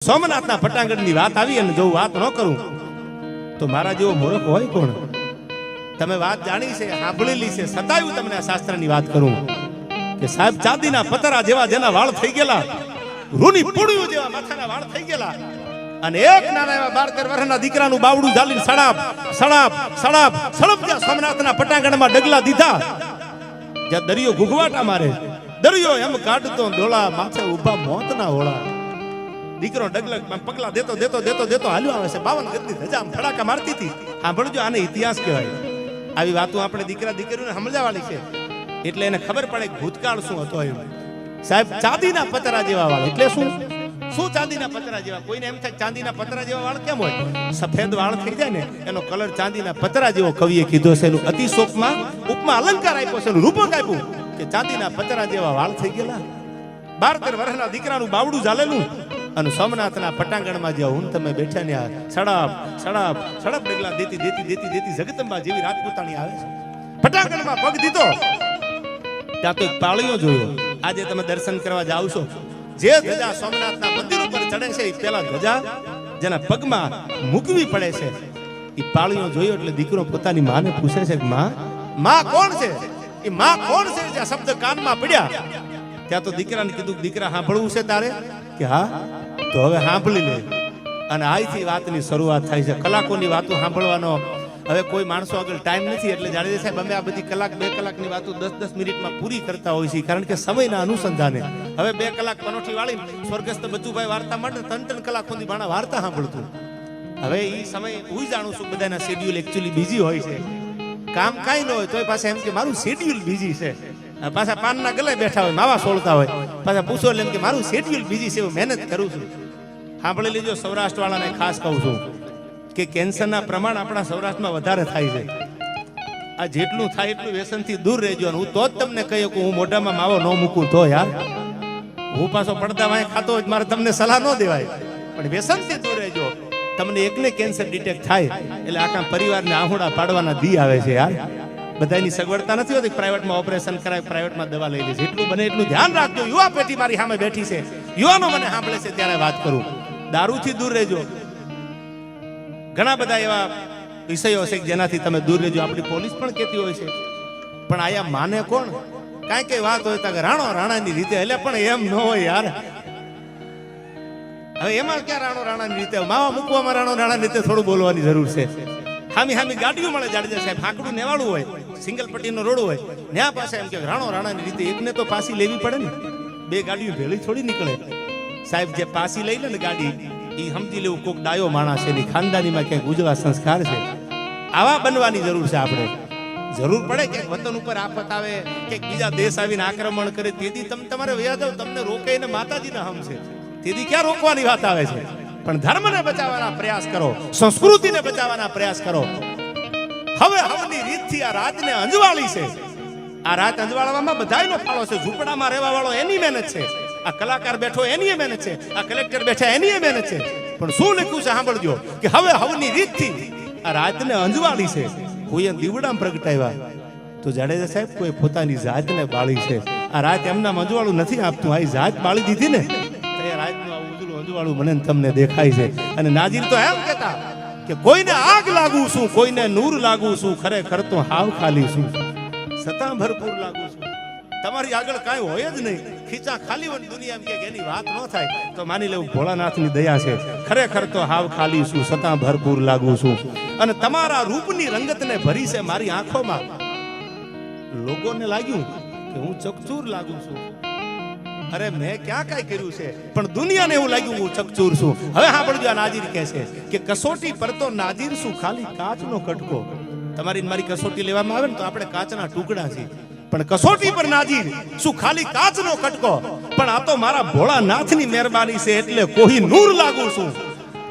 સોમનાથના પટાંગણની વાત આવી અને જો વાત ન કરું તો મારા જેવો મૂર્ખ હોય કોણ? તમે વાત જાણી છે, સાંભળેલી છે, સતાયું તમને આ શાસ્ત્રની વાત કરું કે સાહેબ ચાંદીના પતરા જેવા જેના વાળ થઈ ગયેલા, રૂની પૂડીઓ જેવા માથાના વાળ થઈ ગયેલા, અને એક નાના એવા 12-13 વર્ષના દીકરાનું બાવડું ઝાલીને સડાપ સડાપ સડાપ સડપ જ્યાં સોમનાથના પટાંગણમાં ડગલા દીધા, જ્યાં દરિયો ઘૂઘવાટા મારે, દરિયો એમ કાઢતો ડોળા, માથે ઊભા મોતના હોળા. દીકરો ડગલક પગલા દેતો દેતો દેતો દેતો હાલ્યો આવે છે. 52 ગજની ધજા ફડાકા મારતી હતી. સાંભળજો, આને ઇતિહાસ કહેવાય. આવી વાતો આપણે દીકરા દીકરીઓને સમજાવવાની છે એટલે એને ખબર પડે કે ભૂતકાળ શું હતો. એમ સાહેબ ચાંદીના પતરા જેવા વાળ એટલે શું? શું ચાંદીના પતરા જેવા? કોઈને એમ થાય ચાંદીના પતરા જેવા વાળ કેમ હોય? સફેદ વાળ થઈ જાય ને એનો કલર ચાંદીના પતરા જેવો કવિએ કીધો છે. એનું અતિશોકમાં ઉપમા અલંકાર આપ્યો છે, એનું રૂપક આપ્યું કે ચાંદીના પતરા જેવા વાળ થઈ ગયેલા, 12-13 વર્ષના દીકરાનું બાવડું ઝાલેલું, અને સોમનાથના પટાંગણમાં જ્યાં હું તમે બેઠા ને સડાપ સડાપ સડપ ડગલા દેતી દેતી દેતી દેતી જગદંબા જેવી રાજપૂતાણી આવે છે. પટાંગણમાં પગ દીધો ત્યાં તો એક પાળીઓ જોયો. આજે તમે દર્શન કરવા જાવ છો, જે ધજા સોમનાથના મંદિર ઉપર ચડે છે એ પેલા ધજા જેના પગમાં મૂકવી પડે છે એ પાળીઓ જોયો એટલે દીકરો પોતાની માને પૂછે છે કે માં કોણ છે? એ માં કોણ છે? જ્યાં શબ્દ કાનમાં પડ્યા ત્યાં તો દીકરાને કીધું, દીકરા સાંભળવું છે તારે? કે હા. તો હવે સાંભળી લે. અને આથી વાતની શરૂઆત થાય છે. કલાકોની વાતો સાંભળવાનો હવે કોઈ માણસો આગળ ટાઈમ નથી એટલે જાણી સાહેબ અમે આ બધી કલાક 2 કલાકની વાતો 10-10 મિનિટમાં પૂરી કરતા હોય છે, કારણ કે સમયના અનુસંધાને. હવે 2 કલાક પનોઠી વાળી સ્વર્ગસ્થ બચુભાઈ વાર્તા માટે 3-3 કલાક સુધી ભાણા વાર્તા સાંભળતું. હવે એ સમય હું જાણું છું બધાના શેડ્યુલ એકચ્યુઅલી બીજી હોય છે. કામ કાંઈ ન હોય તોય પાછા એમ કે મારું શેડ્યુલ બીજી છે. પાછા પાનના ગલે બેઠા હોય, માવા સોળતા હોય, પાછા પૂછો એટલે એમ કે મારું શેડ્યુલ બીજી છે, હું મહેનત કરું છું. સાંભળી લેજો, સૌરાષ્ટ્ર વાળાને ખાસ કહું છું કે કેન્સરના પ્રમાણ આપણા સૌરાષ્ટ્રમાં વધારે થાય છે. આ જેટલું થાય એટલું વ્યસનથી દૂર રહેજો. હું તો જ તમને કહી શકું, હું મોઢામાં માવો ન મૂકું તો યાર. હું પાછો પડદા વાંહે ખાતો હોય મારે તમને સલાહ ન દેવાય, પણ વ્યસનથી દૂર રહેજો. તમને એકને કેન્સર ડિટેક્ટ થાય એટલે આખા પરિવારને આહુડા પાડવાના દી આવે છે યાર. બધાની સગવડતા નથી હોતી, પ્રાઇવેટમાં ઓપરેશન કરાય, પ્રાઇવેટમાં દવા લઈ લે છે. એટલું બને એટલું ધ્યાન રાખજો. યુવા પેઢી મારી સામે બેઠી છે, યુવાનો મને સાંભળે છે ત્યારે વાત કરું, દારૂથી દૂર રહેજો. ઘણા બધા એવા વિષયો છે જેનાથી તમે દૂર રહેજો. આપણી પોલીસ પણ કહેતી હોય છે, પણ આયા માને કોણ? કાંઈ કઈ વાત હોય તો રાણો રાણાની રીતે, એટલે પણ એમ ન હોય યાર. હવે એમાં ક્યાં રાણો રાણાની રીતે? માવા મૂકવામાં રાણો રાણાની રીતે થોડું બોલવાની જરૂર છે. હામી હામી ગાડીઓ મળે જાડેજા સાહેબ, હાંકડું નેવાળું હોય, સિંગલ પટ્ટીનો રોડ હોય, ત્યાં પાસે એમ કે રાણો રાણાની રીતે. એકને તો પાસી લેવી પડે ને, 2 ગાડીઓ ભેળી થોડી નીકળે સાહેબ. જે પાસી લઈ લે ને ગાડી એ સમજી લેવું કોક ડાયો માણસ છે, એની ખાનદાનીમાં ક્યાંક ઉજળા સંસ્કાર છે. આવા બનવાની જરૂર છે આપણે. જરૂર પડે કે વતન ઉપર આફત આવે કે બીજા દેશ આવીને આક્રમણ કરે, તેથી તમે તમારે વયા જાવ, તમને રોકે ને માતાજીના હમ છે, તેથી ક્યાં રોકવાની વાત આવે છે? પણ ધર્મને બચાવવાના પ્રયાસ કરો, સંસ્કૃતિને બચાવવાના પ્રયાસ કરો. હવે હવની રીતથી આ રાતને અંજવાળી છે. આ રાત અંજવાળવામાં બધાયનો ફાળો છે. ઝૂંપડામાં રહેવા વાળો એની મહેનત છે, આ કલાકાર બેઠો એની મહેનત છે, આ કલેક્ટર બેઠા એની મહેનત છે. પણ શું લખ્યું છે સાંભળજો કે હવે હવની રીતથી આ રાતને અંજવાળી છે. કોઈએ દીવડામાં પ્રગટાવ્યા તો જાડેજા સાહેબ કોઈ પોતાની જાતને બાળી છે. આ રાત એમના અંજવાળું નથી આપતું, આ જાત બાળી દીધી ને અંજવાળું મને તમને દેખાય છે. અને નાજીર તો એમ કહેતા કે કોઈને આગ લાગુ છું, કોઈને નૂર લાગુ છું, ખરેખર તો હાવ ખાલી છું, સતા ભરપૂર લાગુ છું. તમારી આગળ કાંઈ હોય જ નહીં, ખીચા ખાલી હોય દુનિયા કે એની વાત ન થાય તો માની લેવું ભોળાનાથની દયા છે. ખરેખર તો હાવ ખાલી છું, સતા ભરપૂર લાગુ છું. અને તમારા રૂપની રંગતને ભરી છે મારી આંખોમાં. લોકોને લાગ્યું કે હું ચકચૂર લાગુ છું. અરે મેં ક્યાં કાંઈ કર્યું છે, પણ દુનિયાને એવું લાગ્યું હું ચકચૂર છું. હવે સાંભળજો, આ નાજીર કહે છે કે કસોટી પર તો નાજીર શું, ખાલી કાચનો કટકો. તમારી મારી કસોટી લેવામાં આવે ને તો આપણે કાચના ટુકડા છીએ, પણ કસોટી પર નાજીર શું, ખાલી કાચનો કટકો. પણ આ તો મારા ભોળાનાથની મહેરબાની છે એટલે કોઈ નૂર લાગુ છું,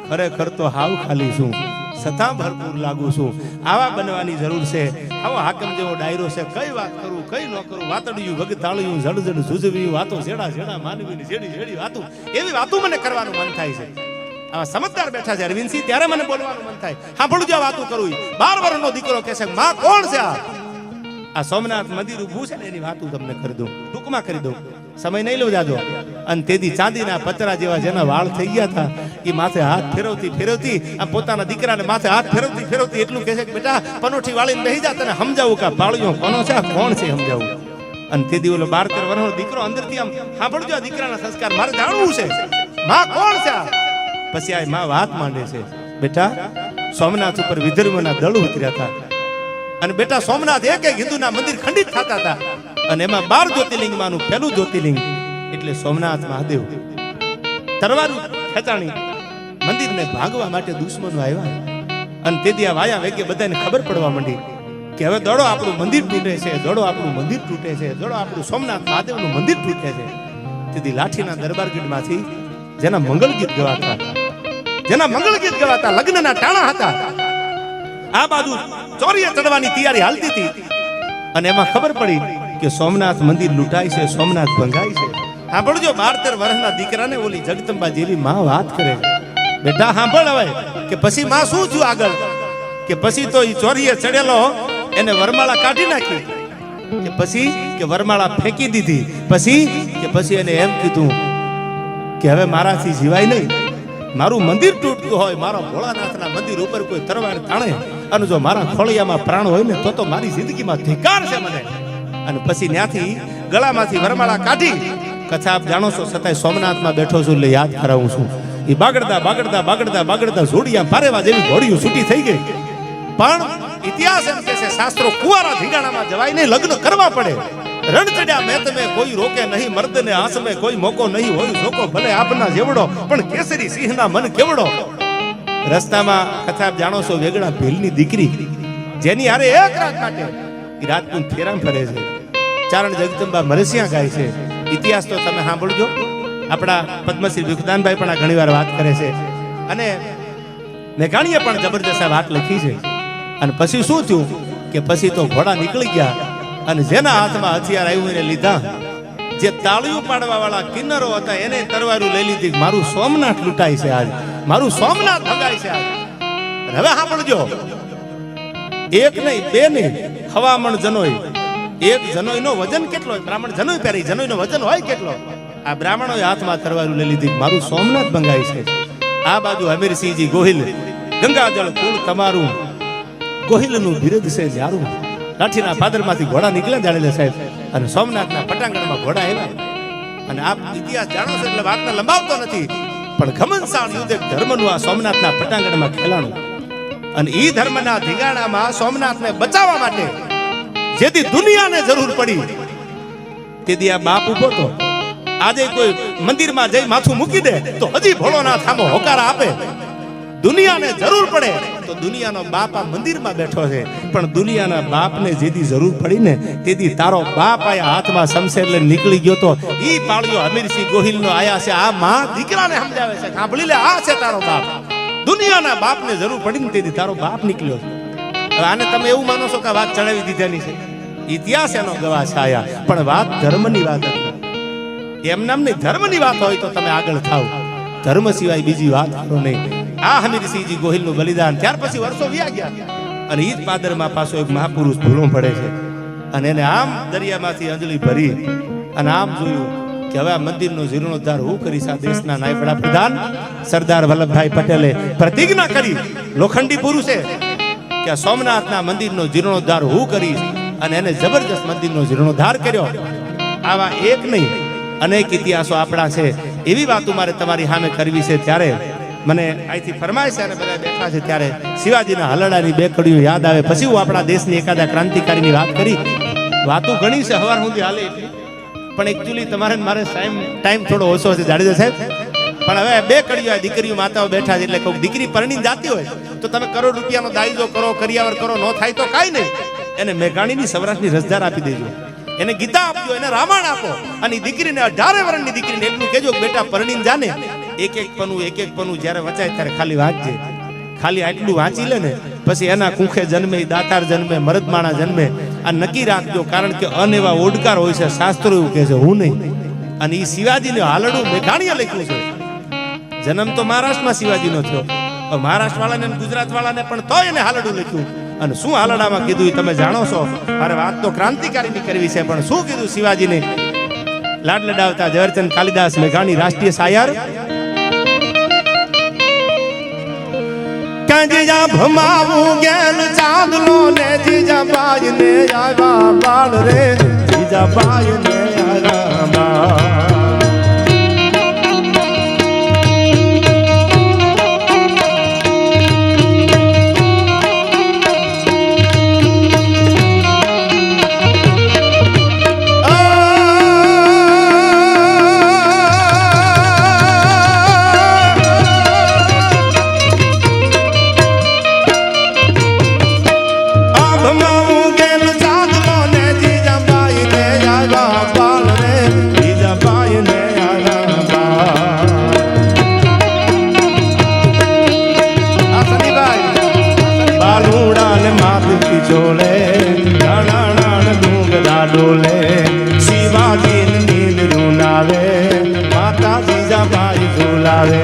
ખરેખર તો હાવ ખાલી છું, સતા ભરપૂર લાગુ છું. આવા બનવાની જરૂર છે. આવો હાકમ જેવો ડાયરો છે. કઈ વાત કરું કઈ ન કરું, વાતડિયું વગતાળિયું જડજડ ઝુઝવી વાતો, જેડા જેડા માનવીની જેડી જેડી વાતો, એવી વાતો મને કરવાનું મન થાય છે. આવા સમજદાર બેઠા છે અરવિંદસિંહ, ત્યારે મને બોલવાનું મન થાય. સાંભળું જે વાતો કરું. 12 વર્ષનો દીકરો કહે છે માં કોણ છે? આ સોમનાથ મંદિર ઊભું છે ને એની વાતો તમને કરી દઉં, ટૂંકમાં કરી દઉં, સમય નહીં લઉં જાજો. અને તેથી ચાંદીના પતરા જેવા જેના વાળ થઈ ગયા હતા એ માથે હાથ ફેરવતી ફેરવતી આમ પોતાના દીકરાને માથે હાથ ફેરવતી ફેરવતી એટલું કહે છે કે બેટા પનોઠી વાળીને બેસી જા, તને સમજાવું કે પાળ્યો કોનો છે, કોણ છે સમજાવું. અને તેથી ઓલો 12-13 વર્ષનો દીકરો અંદરથી આમ સાંભળજો આ દીકરાના સંસ્કાર મારે જાણવું છે, માં કોણ છે. પછી આ માં વાત માંડે છે, બેટા સોમનાથ ઉપર વિધર્મના દળ ઉતર્યા હતા અને બેટા સોમનાથ એક એક હિન્દુના મંદિર ખંડિત થતા હતા અને એમાં 12 જ્યોતિર્લિંગમાંનું પહેલું જ્યોતિર્લિંગ એટલે સોમનાથ મહાદેવ તરવારું ખેંચાણી મંદિરને ભાગવા માટે દુશ્મનો આવ્યા અને તેથી આ વાયા વેગે બધાને ખબર પડવા માંડી કે હવે દોડો આપણું મંદિર તૂટે છે, દોડો આપણું મંદિર તૂટે છે, દોડો આપણું સોમનાથ મહાદેવનું મંદિર તૂટે છે. તેથી લાઠીના દરબારગઢમાંથી જેના મંગળ ગીત ગવાતા, જેના મંગળ ગીત ગવાતા, લગ્નના ટાણા હતા, આ બાજુ ચોરીએ ચડવાની તૈયારી હાલતી હતી અને એમાં ખબર પડી કે સોમનાથ મંદિર લૂંટાય છે, સોમનાથ ભંગાય છે. સાંભળજો 12-13 વર્ષના દીકરાને ઓલી જગદંબા જેવી માં વાત કરે, બેટા સાંભળ હવે કે પછી માં શું થયું આગળ, કે પછી તો ઈ ચોરીએ ચડેલો એને વરમાળા કાઢી નાખી, કે પછી કે વરમાળા ફેંકી દીધી, પછી એને એમ કીધું કે હવે મારાથી જીવાય નહીં, મારું મંદિર તૂટતું હોય, મારા ભોળાનાથના મંદિર ઉપર કોઈ તરવાર તાણે અને જો મારા ખોળિયામાં પ્રાણ હોય ને તો મારી જિંદગીમાં ધિકાર છે મને. અને પછી ત્યાંથી ગળામાંથી વરમાળા કાઢી, કથા આપ જાણો છો છતાંય સોમનાથમાં બેઠો છું એટલે યાદ કરાવું છું, એ બાગડતા બાગડતા બાગડતા બાગડતા જોડિયા પારેવા જેવી ઘોડીઓ છૂટી થઈ ગઈ. પણ ઇતિહાસ એમ કહે છે, શાસ્ત્રો કુંવારા ધીંગાણામાં જવાય નહીં, લગ્ન કરવા પડે. રણ ચડ્યા મેં તમે કોઈ રોકે નહીં, મર્દને આંસમે કોઈ મોકો નહીં, હોય જોકો ભલે આપના જેવડો પણ કેસરી સિંહના મન કેવડો. રસ્તામાં કથા જાણો છો વેગડા ભીલની દીકરી જેની હારે એક રાત માટે એ રાજપૂત ફેરામ ફરે છે, ચારણ જગદંબા મરસિયા ગાય છે. ઇતિહાસ તો તમે સાંભળજો, આપણા પદ્મશ્રી વિકદાનભાઈ પણ આ ઘણીવાર વાત કરે છે અને મેઘાણીએ પણ જબરજસ્ત વાત લખી છે. અને પછી શું થયું કે પછી તો ઘોડા નીકળી ગયા અને જેના હાથમાં હથિયાર આવ્યું એને લીધા, જે તાળીઓ પાડવા વાળા કિન્નરો હતા એને તરવારું લઈ લીધી. મારું સોમનાથ લૂંટાય છે આજ, મારું સોમનાથ ભગાય છે આજ. હવે સાંભળજો, એક નહીં બે નહીં, હવામણ જનોય, એક જનોયનો વજન કેટલો હોય, બ્રાહ્મણ જનોય પહેરી, જનોયનો વજન હોય કેટલો, આ બ્રાહ્મણોએ હાથમાં તરવારું લઈ લીધી, મારું સોમનાથ ભંગાય છે. આ બાજુ હમીરસિંહજી ગોહિલ, ગંગાજળ કુળ તમારું, ગોહિલનું બિરુદ છે ન્યારું. લાઠીના પાદરમાંથી ઘોડા નીકળ્યા જાડેલા સાહેબ અને સોમનાથના પટાંગણમાં ઘોડા આવ્યા. અને આપ ઇતિહાસ જાણો છો એટલે વાતને લંબાવતો નથી, પણ ઘમનસાણ યુદ્ધ ધર્મનું આ સોમનાથના પટાંગણમાં ખેલાણું. અને ઈ ધર્મના ધીંગાણામાં સોમનાથને બચાવવા માટે જેથી દુનિયાને જરૂર પડી તેથી આ બાપ ઉભો તો. આજે કોઈ મંદિરમાં જઈ માથું મૂકી દે તો હજી ભોળોનાથ આમો હોકાર આપે. દુનિયાને જરૂર પડે તો દુનિયાનો બાપ આ મંદિરમાં બેઠો છે, પણ દુનિયાના બાપને જેથી જરૂર પડી ને તેથી તારો બાપ આયા હાથમાં શમશેર લઈને નીકળી ગયો તો ઈ પાળ્યો હમીરસિંહ ગોહિલનો આયા છે. આ માં દીકરાને સમજાવે છે, સાંભળી લે, આ છે તારો બાપ. દુનિયાના બાપને જરૂર પડી ને તેથી તારો બાપ નીકળ્યો છે. હવે આને તમે એવું માનો છો કે વાત ચડાવી દીધાની છે? ઇતિહાસ એનો ગવાહ છે આયા, પણ વાત ધર્મની વાત હતી. એમ નામ નહીં, ધર્મની વાત હોય તો તમે આગળ થાવ, ધર્મ સિવાય બીજી વાત કરો નહીં. આ હમીરસિંહજી ગોહિલનું બલિદાન ત્યાર પછી વર્ષો વ્યા ગયા અને ઈદ પાદરમાં પાછો એક મહાપુરુષ ભૂલો પડે છે અને એને આમ દરિયામાંથી અંજલિ ભરી અને આમ જોયું કે હવે આ મંદિરનો જીર્ણોદ્ધાર હું કરીશ. આ દેશના નાયબ વડાપ્રધાન સરદાર વલ્લભભાઈ પટેલે પ્રતિજ્ઞા કરી, લોખંડી પુરુષે, કે આ સોમનાથના મંદિરનો જીર્ણોદ્ધાર હું કરીશ અને એને જબરજસ્ત મંદિરનો જીર્ણોદ્ધાર કર્યો. આવા એક નહીં અનેક ઇતિહાસો આપણા છે. એવી વાતો મારે તમારી સામે કરવી છે. ત્યારે મને અહીંથી ફરમાય છે અને બધા બેઠા છે ત્યારે શિવાજીના હલડાની બે કડીઓ યાદ આવે. પછી હું આપણા દેશની એકાદા ક્રાંતિકારીની વાત કરી. વાતો ઘણી છે, હવાર સુધી હાલે એટલી, પણ એકચ્યુઅલી તમારે મારે ટાઈમ થોડો ઓછો છે જાડેજા સાહેબ. પણ હવે બે કડીઓ દીકરીઓ માતાઓ બેઠા છે એટલે કોઈ દીકરી પરણીને જાતી હોય તો તમે કરોડ રૂપિયાનો દાયજો કરો, કરિયાવર કરો, ન થાય તો કાંઈ નહીં, એને મેઘાણીની સૌરાષ્ટ્રની રસદાર આપી દેજો, એને ગીતા આપજો, એને રામાયણ આપો. અને દીકરીને 18 વર્ષની દીકરીને એટલું કહેજો કે બેટા પરણીને જાને એક એક પનું જ્યારે વચાય ત્યારે ખાલી વાંચજે. ખાલી આટલું વાંચી લે ને પછી એના કુંખે જન્મે, દાતાર જન્મે, મરદમાણા જન્મે. આ નક્કી રાખજો, કારણ કે અનેવા ઓડકાર હોય છે, શાસ્ત્રો એવું કહે છે, હું નહીં. અને એ શિવાજીને હાલડું મેઘાણીએ લખ્યું છે. જન્મ તો મહારાષ્ટ્રમાં શિવાજીનો થયો, મહારાષ્ટ્ર વાળાને ગુજરાત વાળાને પણ તો એને હાલડું લખ્યું. અને શું હાલડામાં કીધું તમે જાણો છો. મારે વાત તો ક્રાંતિકારીની કરવી છે, પણ શું કીધું શિવાજીને લાડ લડાવતા ઝવેરચંદ કાલિદાસ મેઘાણી રાષ્ટ્રીય શાયર જીજા ભમાવું ગેલ ચાંદલો ને જીજા બાઈ ને આવ્યા બાળ રે જીજા બાઈ ને આવ્યા બાળ જોલે નાના ડુંગરા ડોલે શિવાજી નીલ રૂનાવે માતા જીજાબાઈ ઝુલાવે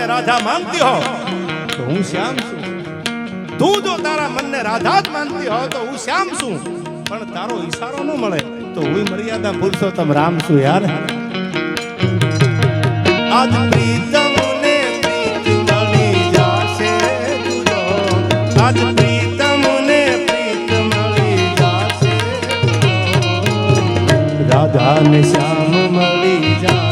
राधा मानती हो तो हूँ श्याम छू तू जो तारा मन ने राधा ज मानती हो तो हूँ श्याम छू पण तारो इशारो न मळे तो हुई मर्यादा पुरुषोत्तम राम छू यार आज प्रीतम ने प्रीत मळी जाशे तुजो आज प्रीतम ने प्रीत मळी जाशे राधा ने श्याम मळी जाशे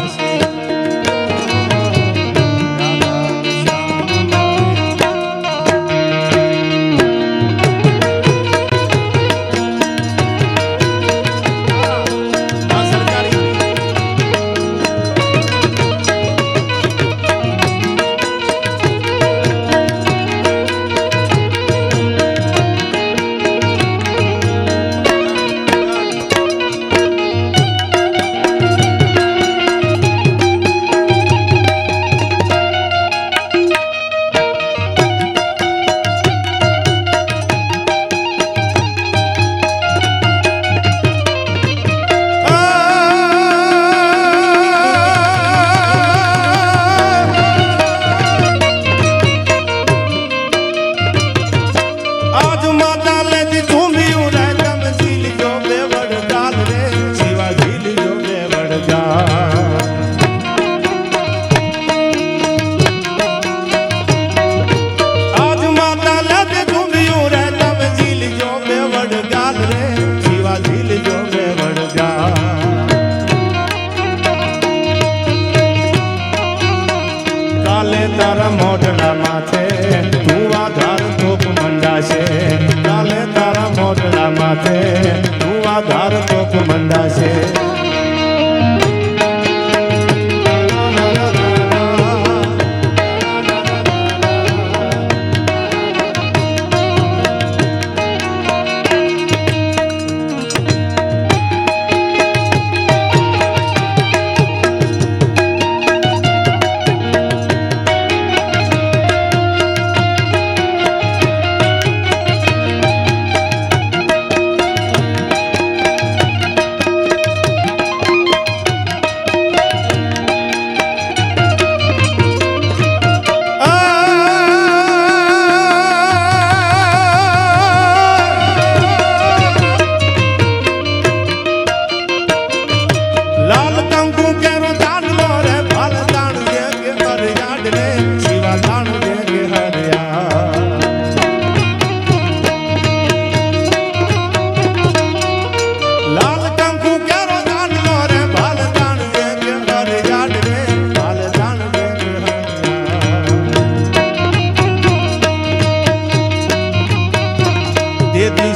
માથે તું આધાર તોપ મંડાશે.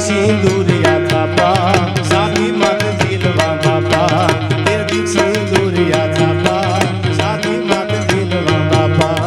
સિંદુરિયા થાપા સાદી માત જીલવા બાપા, તેદી સિંદુરિયા થાપા સાદી માત જીલવા બાપા.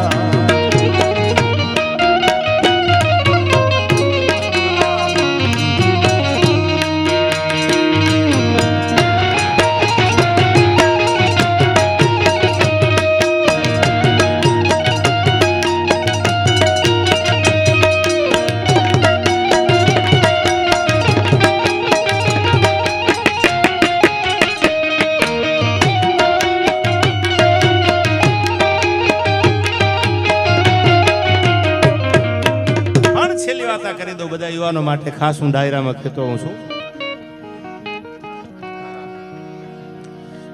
કરી દો બધા યુવાનો માટે ખાસ હું ડાયરામાં કહેતો હું છું.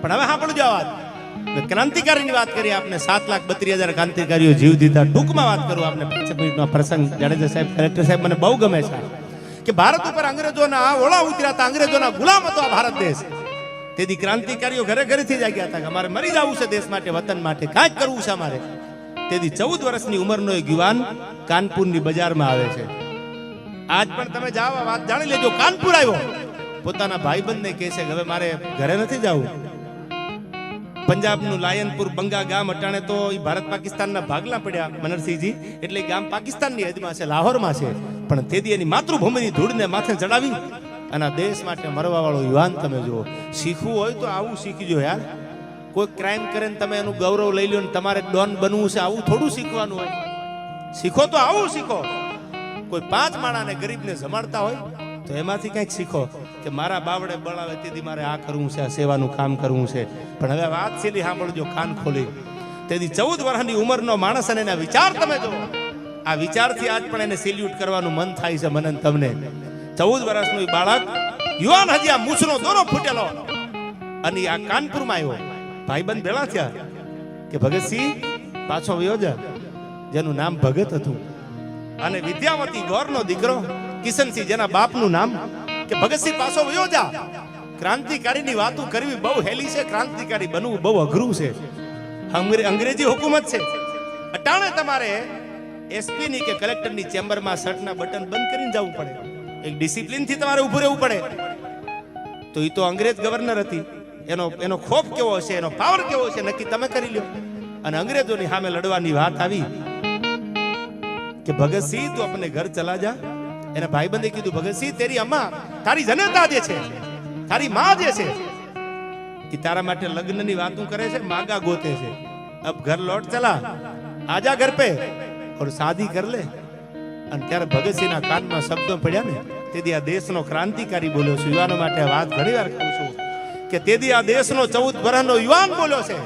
પણ હવે સાંભળજો આ વાત. ક્રાંતિકારીની વાત કરી આપને. 7,32,000 ક્રાંતિકારીઓ જીવ દીધા. ટૂંકમાં વાત કરું આપને. 5 મિનિટનો પ્રસંગ. જાડેજા સાહેબ, કલેક્ટર સાહેબ મને બહુ ગમે છે કે ભારત ઉપર અંગ્રેજોના ઓળા ઉતર્યા હતા. અંગ્રેજોના ગુલામ હતો આ ભારત દેશ. તેથી ક્રાંતિકારીઓ ઘરે ઘરેથી જાગ્યા હતા કે અમારે મરી જવું છે દેશ માટે, વતન માટે, કાંઈક કરવું છે અમારે. તેથી 14 વર્ષની ઉંમરનો એક યુવાન કાનપુરની બજારમાં આવે છે. આજ પણ તમે જાઓ, વાત જાણી લેજો. કાનપુર આવ્યો, પોતાના ભાઈબંધને કહે છે કે હવે મારે ઘરે નથી જવું. પંજાબનું લાયનપુર બંગા ગામ અટાણે તો ભારત પાકિસ્તાનના ભાગલા પડ્યા મનરસિંહજી, એટલે ગામ પાકિસ્તાનની હદમાં છે, લાહોરમાં છે. પણ તેથી એની માતૃભૂમિની ધૂળને માથે ચડાવી અને દેશ માટે મરવા વાળો યુવાન તમે જુઓ. શીખવું હોય તો આવું શીખજો યાર. કોઈ ક્રાઇમ કરે ને તમે એનું ગૌરવ લઈ લો ને તમારે ડોન બનવું છે, આવું થોડું શીખવાનું હોય. શીખો તો આવું શીખો. કોઈ 5 માણાને ગરીબને જમાડતા હોય તો એમાંથી કંઈક શીખો કે મારા બાવડે બળાવે તેથી મારે આ કરવું છે, આ સેવાનું કામ કરવું છે. પણ હવે વાત સીધી સાંભળજો કાન ખોલી. તેથી 14 વર્ષની ઉંમરનો માણસ અને એના વિચાર તમે જો. આ વિચારથી આજ પણ એને સેલ્યુટ કરવાનું મન થાય છે મને તમને. 14 વર્ષનું બાળક યુવાન, હજી આ મૂછનો દોરો ફૂટેલો, અને આ કાનપુરમાં આવ્યો. ભાઈબંધ ભેળા થયા કે ભગતસિંહ પાછો વયો જા, જેનું નામ ભગત હતું. અને વિદ્યાવતી ગોરનો દીકરો કિશનસિંહ, જેના બાપનું નામ, કે ભગતસિંહ પાછો વયો જા. ક્રાંતિકારીની વાતો કરવી બહુ હેલી છે, ક્રાંતિકારી બનવું બહુ અઘરું છે. અંગ્રેજી હુકુમત છે. અટાણે તમારે એસપી ની કે કલેક્ટરની ચેમ્બરમાં શર્ટના બટન બંધ કરીને જવું પડે. એક ડિસિપ્લિન થી તમારે ઊભું રહેવું પડે. તો એ તો અંગ્રેજ ગવર્નર હતી. એનો ખોફ કેવો હશે, એનો પાવર કેવો હશે, નક્કી તમે કરી લ્યો. અને અંગ્રેજોની સામે લડવાની વાત આવી કે ભગતસિંહ તું अपने घर चला जा. એના ભાઈબંધે કીધું ભગતસિંહ તેરી અમ્મા, તારી જનતા જે છે, તારી માં જે છે, એ તારા માટે લગ્નની વાતો કરે છે, માગા ગોતે છે. અબ ઘર લौट चला, आजा घर पे और शादी कर ले. અને ત્યારે ભગતસિંહના કાનમાં શબ્દો પડ્યા ને, તેથી આ દેશનો ક્રાંતિકારી બોલ્યો છે. યુવાનો માટે વાત ઘણી વાર કહું છું કે તેથી આ દેશનો 14 વર્ષનો યુવાન બોલ્યો છે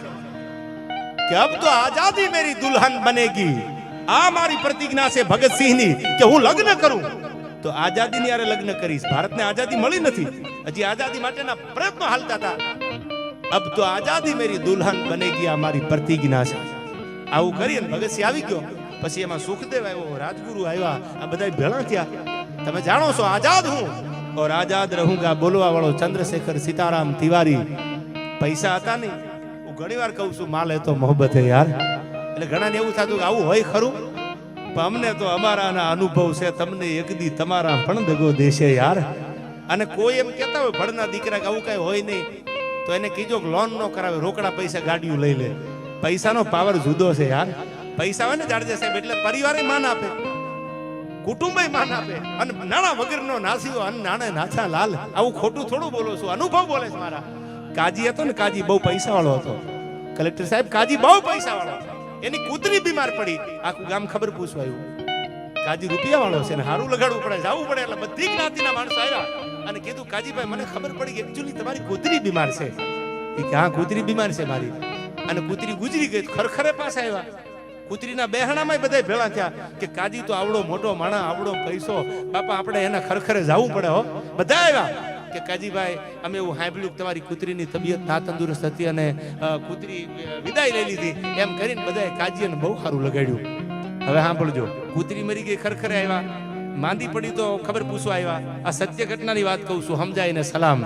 કે અબ તો આઝાદી મેરી દુલ્હન બનેગી. આ મારી પ્રતિજ્ઞા છે ભગતસિંહની કે હું લગ્ન કરું તો આઝાદીની આરે લગ્ન કરીશ. ભારતને આઝાદી મળી નથી, હજી આઝાદી માટેના પ્રયત્નો હાલતા હતા. અબ તો આઝાદી મેરી દુલ્હન બનેગી, આ મારી પ્રતિજ્ઞા છે. આવું કરી અને ભગતસિંહ આવી ગયો. પછી એમાં સુખદેવ આવ્યો, રાજગુરુ આવ્યા, આ બધા ભેળા થયા. તમે જાણો છો આઝાદ હું ઓર આઝાદ રહુંગા બોલવા વાળો ચંદ્રશેખર સીતારામ તિવારી. પૈસા હતા નહીં. હું ઘણી વાર કહું છું માલ હે તો મોહબ્બત હે યાર. એટલે ઘણાને એવું થતું કે આવું હોય ખરું, પણ અમને તો અમારાના અનુભવ છે, તમને એક દી તમારા પણ દગો દેશે યાર. અને કોઈ એમ કહેતા હોય ભણના દીકરા કે આવું કઈ હોય નહીં, તો એને કીજો કે લોન ન કરાવે, રોકડા પૈસા ગાડીઓ લઈ લે. પૈસાનો પાવર જુદો છે યાર. પૈસા હોય ને જાડેજા સાહેબ એટલે પરિવારે માન આપે, કુટુંબે માન આપે, અને નાણા વગરનો નાસીઓ અન નાણે નાથા લાલ. આવું ખોટું થોડું બોલો છું, અનુભવ બોલે છે મારા. કાજી હતો ને, કાજી બહુ પૈસા વાળો હતો. કલેક્ટર સાહેબ કાજી બહુ પૈસા વાળો, એની કૂતરી બીમાર પડી, આખું ગામ ખબર પૂછવા આવ્યું. કાજી રૂપિયા વાળો છે ને હારું લગાડવું પડે, જવું પડે. એટલે બધી જ્ઞાતિના માણસો આવ્યા અને કીધું કાજીભાઈ મને ખબર પડી કે એકચ્યુઅલી તમારી કૂતરી બીમાર છે. એ કે હા કૂતરી બીમાર છે મારી, અને કૂતરી ગુજરી ગઈ. ખરખરે પાસે આવ્યા, કૂતરીના બેહણામાં બધા ભેળા થયા કે કાજી તો આવડો મોટો માણા, આવડો પૈસો, બાપા આપણે એના ખરખરે જવું પડે હો. બધા આવ્યા કે કાજીભાઈ અમે એવું સાંભળ્યું તમારી કૂતરીની તબિયત ના તંદુરસ્ત હતી અને કૂતરી વિદાય લઈ લીધી, એમ કરીને બધાએ કાજીને બહુ સારું લગાડ્યું. હવે સાંભળજો, કૂતરી મરી ગઈ, ખરખરે આવ્યા, માંદી પડી તો ખબર પૂછવા આવ્યા. આ સત્ય ઘટનાની વાત કહું છું, સમજાય ને સલામ.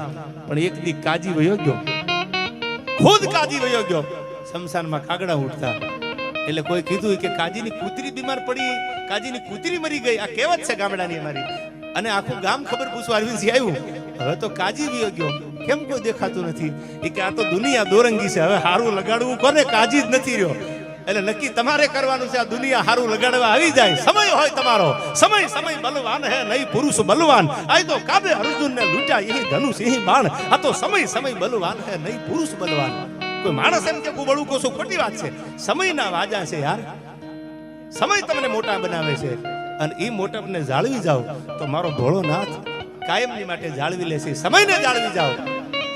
પણ એક દી કાજી વયો ગયો, ખુદ કાજી વયો ગયો. શમશાનમાં કાગડા ઉઠતા એટલે કોઈ કીધું કે કાજીની કૂતરી બીમાર પડી, કાજીની કૂતરી મરી ગઈ. આ કહેવત છે ગામડાની અમારી. અને આખું ગામ ખબર પૂછવા આવ્યું. હવે તો કાજી વયો ગયો, કેમ કોઈ દેખાતું નથી? એ કે આ તો દુનિયા દોરંગી છે, હવે હારું લગાડવું કોને? કાજી જ નથી રહ્યો. એટલે નક્કી તમારે કરવાનું છે, આ દુનિયા હારું લગાડવા આવી જાય. સમય હોય તમારો, સમય સમય બલવાન હે નહીં પુરુષ બલવાન. આ તો કાબે અર્જુન ને લૂંટ્યા, યહી ધનુષ યહી બાણ. આ તો સમય બલવાન હે નહીં પુરુષ બલવાન. કોઈ માણસ એમ કે બળું કોશું, ખોટી વાત છે. સમયના વાજા છે યાર. સમય તમને મોટા બનાવે છે, અને એ મોટાપને જાળવી જાઓ તો મારો ભોળોનાથ કાયમની માટે જાળવી લેશે. સમયને જાળવી જાઓ,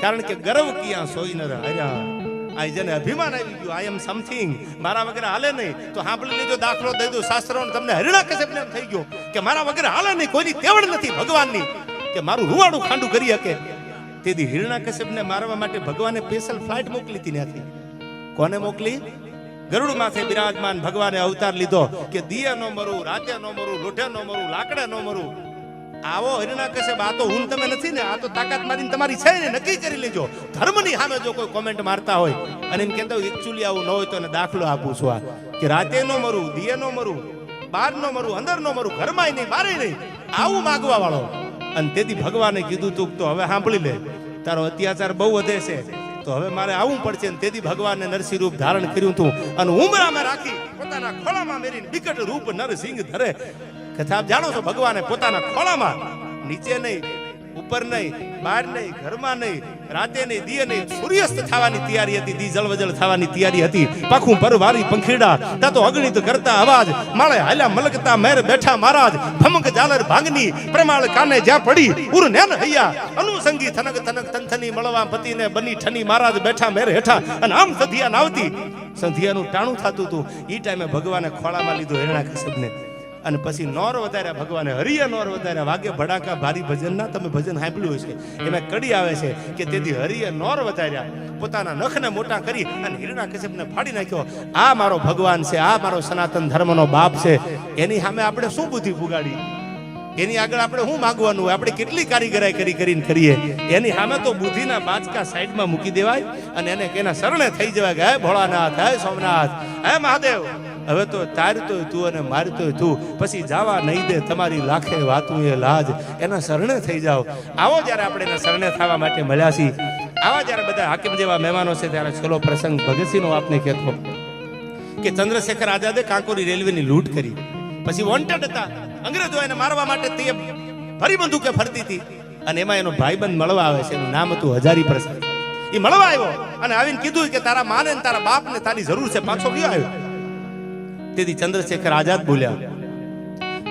કારણ કે ગર્વ કિયા સોઈ ન રહ્યા. આ જેને અભિમાન આવી ગયું, આઈ એમ સમથિંગ, મારા વગર હાલે નહીં, તો સાંભળી લેજો. દાખલો દઈ દો શાસ્ત્રોનો તમને. હરિણાકશ્યપને એમ થઈ ગયો કે મારા વગર હાલે નહીં, કોઈની તેવડ નથી ભગવાનની કે મારું રૂવાડું ખાંડું કરી શકે. તેથી હિરણાકશ્યપને મારવા માટે ભગવાને સ્પેશિયલ ફ્લાઇટ મોકલી હતી ત્યાંથી. કોને મોકલી? ગરુડ માથે બિરાજમાન ભગવાને અવતાર લીધો કે દિયે નો મરું, રાતે નો મરું, લોઢે નો મરું, લાકડે નો મરું. આવો હિરણાકશ્યપ, આ તો હું તમે નથી ને, આ તો તાકાત મારીને તમારી છે ને, નક્કી કરી લેજો. ધર્મની સામે જો કોઈ કોમેન્ટ મારતા હોય અને એમ કહેતા હોય એકચ્યુઅલી આવું ન હોય તો એને દાખલો આપું છું. આ કે રાતે નો મરું, દિયે નો મરું, બાર નો મરું, અંદર નો મરું, ઘરમાં નહીં, બારે નહીં, આવું માગવા વાળો. અને તેથી ભગવાને કીધું તું તો હવે સાંભળી લે, તારો અત્યાચાર બહુ વધે છે, તો હવે મારે આવવું પડશે. તેથી ભગવાનને નરસિંહ રૂપ ધારણ કર્યું હતું અને ઉમરામાં રાખી પોતાના ખોળામાં મેરીને વિકટ રૂપ નરસિંહ ધરે. કથા આપ જાણો છો, ભગવાને પોતાના ખોળામાં, નીચે નહીં, ઉપર નહીં, બહાર નહીં, ઘરમાં નહીં, રાતે નહીં, દિયે નહીં, સૂર્યાસ્ત થવાની તૈયારી હતી, દી જળવજળ થવાની તૈયારી હતી. પાખું પરવારી પંખીડા તાતો અગણિત કરતા અવાજ, માળે હાલ્યા મલકતા મેર બેઠા મહારાજ. ભમક જાલર ભાંગની પ્રમાળ કાને જ્યાં પડી, ઉર નેન હૈયા અનુસંગી થનક થનક તંથની મળવા પતિને બની ઠની મહારાજ બેઠા મેર હેઠા. અને આમ સંધિયા નાવતી, સંધિયાનું ટાણું થતું હતું. એ ટાઈમે ભગવાને ખોળામાં લીધો હિરણાકશ્યપને. અને પછી નોર વધાર્યા ભગવાને, હરિયા નોર વધાર્યા. વાગે ભડાકા ભારી ભજનના તમે ભજન સાંભળ્યું છે, એમાં કડી આવે છે કે તેથી હરિએ નોર વધાર્યા, પોતાના નખને મોટા કરી અને હિરણાકશ્યપને ફાડી નાખ્યો. આ મારો ભગવાન છે, આ મારો સનાતન ધર્મનો બાપ છે. એની સામે આપણે શું બુદ્ધિ પુગાડી? એની આગળ આપણે શું માગવાનું હોય? આપણે કેટલી કારીગરાઈ કરીને કરીએ. એની સામે તો બુદ્ધિના બાચકા સાઈડમાં મૂકી દેવાય અને એને એના શરણે થઈ જવાય કે હે ભોળાનાથ, હે સોમનાથ, હે મહાદેવ, હવે તો તારતોય તું અને મારતોય તું, પછી જાવા નહીં દે તમારી લાખે વાતું એ લાજ. એના શરણે થઈ જાઓ. આવો જ્યારે આપણે એના શરણે થવા માટે મળ્યા છીએ, આવા જ્યારે બધા હાકીમ જેવા મહેમાનો છે, ત્યારે છેલ્લો પ્રસંગ ભગતસિંહનો આપને કહેતો કે ચંદ્રશેખર આઝાદે કાંકોરી રેલવેની લૂંટ કરી, પછી વોન્ટેડ હતા. અંગ્રેજો એને મારવા માટે તે ફરી બંદૂકે ફરતી હતી, અને એમાં એનો ભાઈબંધ મળવા આવે છે. એનું નામ હતું હજારી પ્રસાદ. એ મળવા આવ્યો અને આવીને કીધું કે તારા માને ને તારા બાપને તારી જરૂર છે, પાછો ગયો આવ્યો. તેથી ચંદ્રશેખર આઝાદ બોલ્યા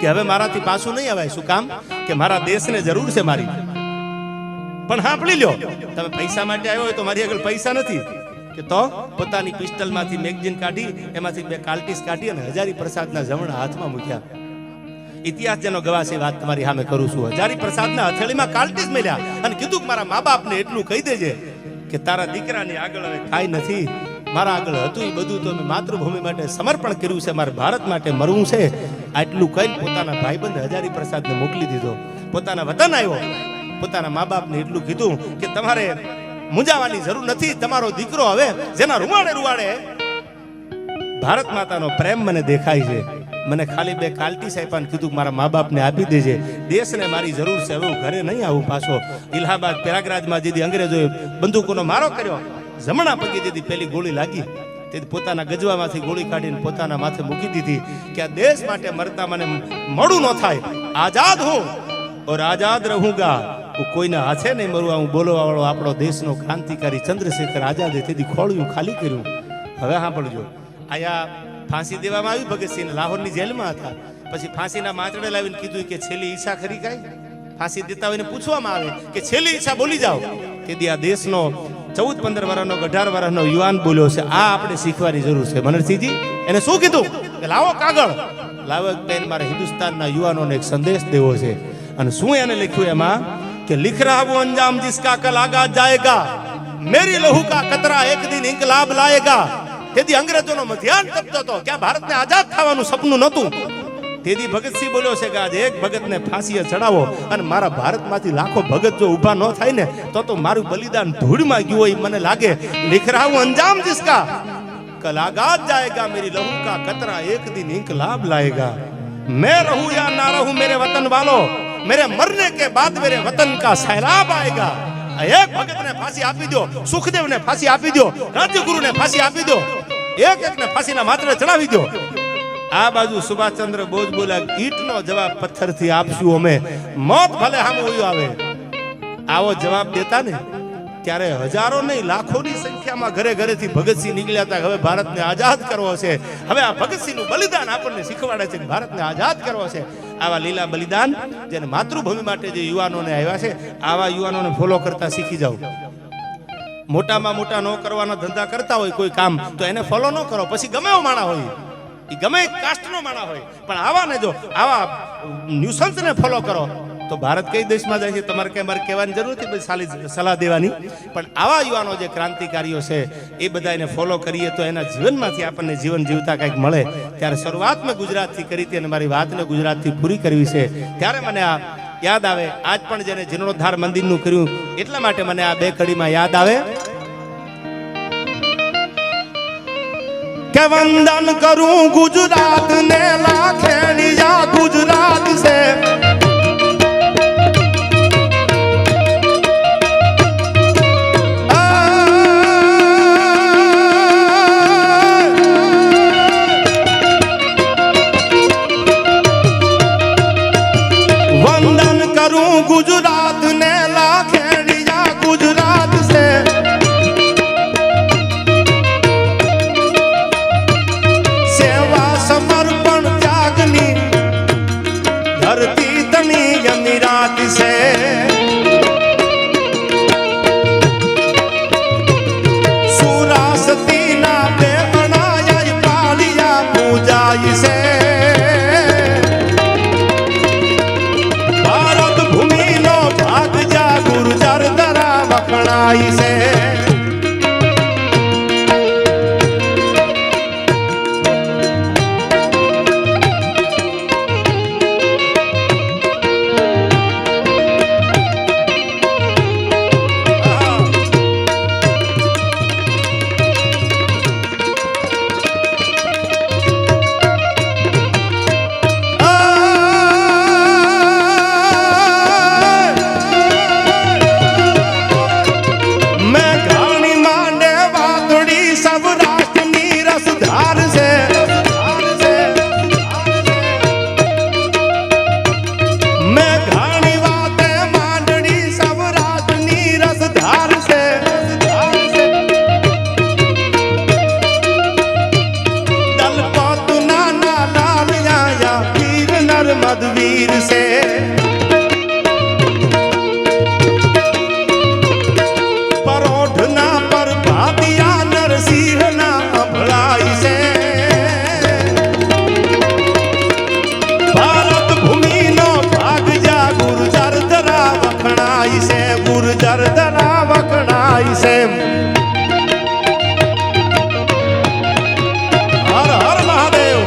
કે હવે મારાથી પાછું નહીં અવાય. શું કામ? કે મારા દેશને જરૂર છે મારી. પણ સાંભળી લ્યો, તમે પૈસા માટે આવ્યો હોય તો મારી આગળ પૈસા નથી. કે તો પોતાની પિસ્ટલમાંથી મેગઝીન કાઢી, એમાંથી 2 કાર્ટીસ કાઢી અને હજારી પ્રસાદના જમણા હાથમાં મૂક્યા. ઇતિહાસ જેનો ગવાહ છે, વાત તમારી સામે કરું છું. હજારી પ્રસાદના હથેળીમાં કાર્ટીસ મેલ્યા અને કીધું કે મારા મા બાપને એટલું કહી દેજે કે તારા દીકરાની આગળ હવે કાંઈ નથી, મારા આગળ હતું એ બધું તો મેં માતૃભૂમિ માટે સમર્પણ કર્યું છે, મારે ભારત માટે મરવું છે. આટલું કહીને પોતાના ભાઈબંધ હજારી પ્રસાદને મોકલી દીધો. પોતાના વતન આવ્યો, પોતાના મા બાપને એટલું કીધું કે તમારે મૂંઝાવાની જરૂર નથી, તમારો દીકરો હવે જેના રૂવાડે ભારત માતાનો પ્રેમ મને દેખાય છે, મને ખાલી 2 કાલટી સાહેબાને કીધું કે મારા મા બાપને આપી દેજે, દેશને મારી જરૂર છે, હવે હું ઘરે નહીં આવું પાછો. ઇલાહાબાદ પ્રયાગરાજમાં જેથી અંગ્રેજોએ બંદૂકોનો મારો કર્યો, જમણા પગે જેથી પેલી ગોળી લાગી, તેથી પોતાના ગજવામાંથી ગોળી કાઢીને પોતાના માથે મૂકી દીધી કે આ દેશ માટે મરતા મને મોડું ન થાય, આઝાદ હું ઓર આઝાદ રહુંગા, હું કોઈના હાથે નહીં મરું. હું બોલવા વાળો આપણો દેશનો ક્રાંતિકારી ચંદ્રશેખર આઝાદે તેથી ખોળ્યું ખાલી કર્યું. હવે સાંભળજો, આયા ફાંસી દેવામાં આવી ભગતસિંહ, લાહોરની જેલમાં હતા. પછી ફાંસીના માચડે લાવીને કીધું કે છેલ્લી ઈચ્છા ખરી કાંઈ? ફાંસી દેતા હોય પૂછવામાં આવે કે છેલ્લી ઈચ્છા બોલી જાઓ. તેથી આ દેશનો 14-15 વર્ષનો 18 વર્ષનો યુવાન બોલ્યો છે. આ આપણે શીખવાની જરૂર છે. મનરસિંહજી એને શું કીધું કે લાવો કાગળ, લાવો બેન, મારે હિન્દુસ્તાનના યુવાનોને એક સંદેશ દેવો છે. અને શું એને લખ્યું એમાં કે લિખ રહા વો અંજામ જિસકા કલ આગાજ જાયેગા, મેરી લહુ કા કતરા એક દિન ઇન્કલાબ લાયેગા. તેથી અંગ્રેજોનો મધ્યાન તપતો હતો, ક્યાં ભારતને આઝાદ થવાનું સપનું નહોતું. તેથી ભગતસિંહ બોલ્યો છે કે આજે એક ભગતને ફાંસીએ ચડાવો અને મારા ભારતમાંથી લાખો ભગત જો ઊભા ન થાય ને તો મારું બલિદાન ધૂળમાં ગયું હોય મને લાગે. લિખ રહા હું અંજામ જિસકા કલ આગાજ જાયેગા, મેરી લહુ કા કતરા એક દિન ઇન્કલાબ લાયેગા. मैं रहूं या ना रहूं मेरे वतन वालों, मेरे मरने के बाद मेरे वतन का सैलाब आएगा. एक भगत ने फांसी आपी दो, सुखदेव ने फांसी आपी दो, રાજ્યગુરુ ને ફાંસી આપી દો, એક ને ફાંસીના માત્રે ચડાવી દો. આ બાજુ સુભાષચંદ્ર બોઝ બોલ્યા ઈટનો જવાબ પથ્થરથી આપશું અમે, મોત ભલે સામે આવે. આવો જવાબ દેતા ને ત્યારે હજારો નહીં લાખોની સંખ્યામાં ઘરે ઘરેથી ભગતસિંહ નીકળ્યા હતા. હવે ભારતને આઝાદ કરવો છે. હવે આ ભગતસિંહનું બલિદાન આપણને શીખવાડે છે કે ભારતને આઝાદ કરવો છે. આવા લીલા બલિદાન જેને માતૃભૂમિ માટે જે યુવાનોને આવ્યા છે, આવા યુવાનોને ફોલો કરતા શીખી જાઓ. મોટામાં મોટા ન કરવાના ધંધા કરતા હોય કોઈ કામ તો એને ફોલો ન કરો. પછી ગમે એવો માણા હોય, એ ગમે કાસ્ટનો માણા હોય, પણ આવાને જો આવા ન્યુસન્સને ફોલો કરો તો ભારત કઈ દેશમાં જાય છે તમારે કઈ મારે કહેવાની જરૂર નથી, બધી સલાહ દેવાની. પણ આવા યુવાનો જે ક્રાંતિકારીઓ છે એ બધા એને ફોલો કરીએ તો એના જીવનમાંથી આપણને જીવન જીવતા કંઈક મળે. ત્યારે શરૂઆત મેં ગુજરાતથી કરી હતી અને મારી વાતને ગુજરાતથી પૂરી કરવી છે. ત્યારે મને આ યાદ આવે, આજ પણ જેને જીર્ણોદ્ધાર મંદિરનું કર્યું એટલા માટે મને આ 2 કડીમાં યાદ આવે કે વંદન કરું ગુજરાત ને લાખેણિયા ગુજરાત છે. गुजरात ने लाखेड़िया गुजरात से, सेवा समर्पण त्यागनी धरती तनी अमीरात से. सुरासती ना बेअणाया पालिया पूजाई से. वखणाई से मधुवीर से परोठना पर भातिया नरसिंहना भलाई से. भारत भूमि नो भाग जा गुर्जर दरा वखणाई से, गुर्जर दरा वखणाई से. हर हर महादेव.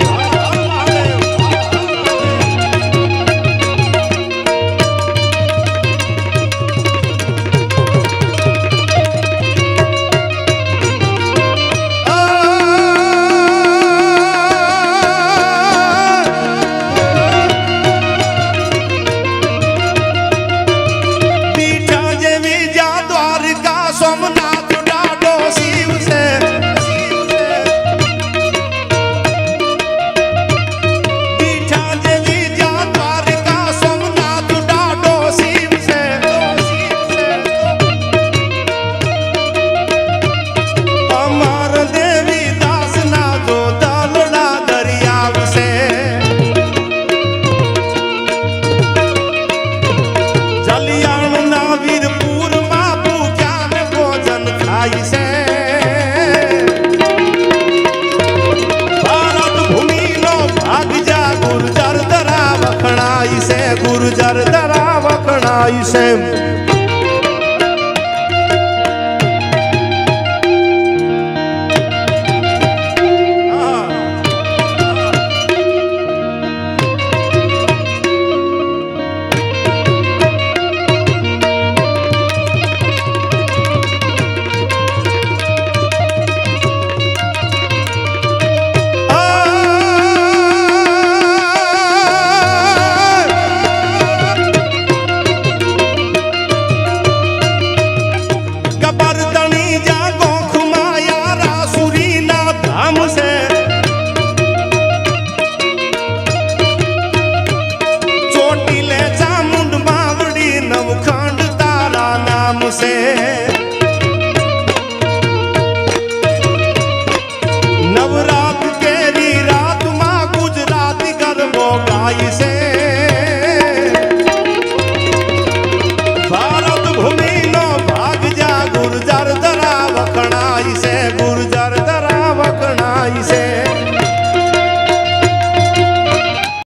ના વીરપુરમાં પૂજા ને ભોજન થાય છે ભારત ભૂમિનો ભાગ જા ગુર્જર ધરા વખણાય છે ગુર્જર ધરા વખણાય છે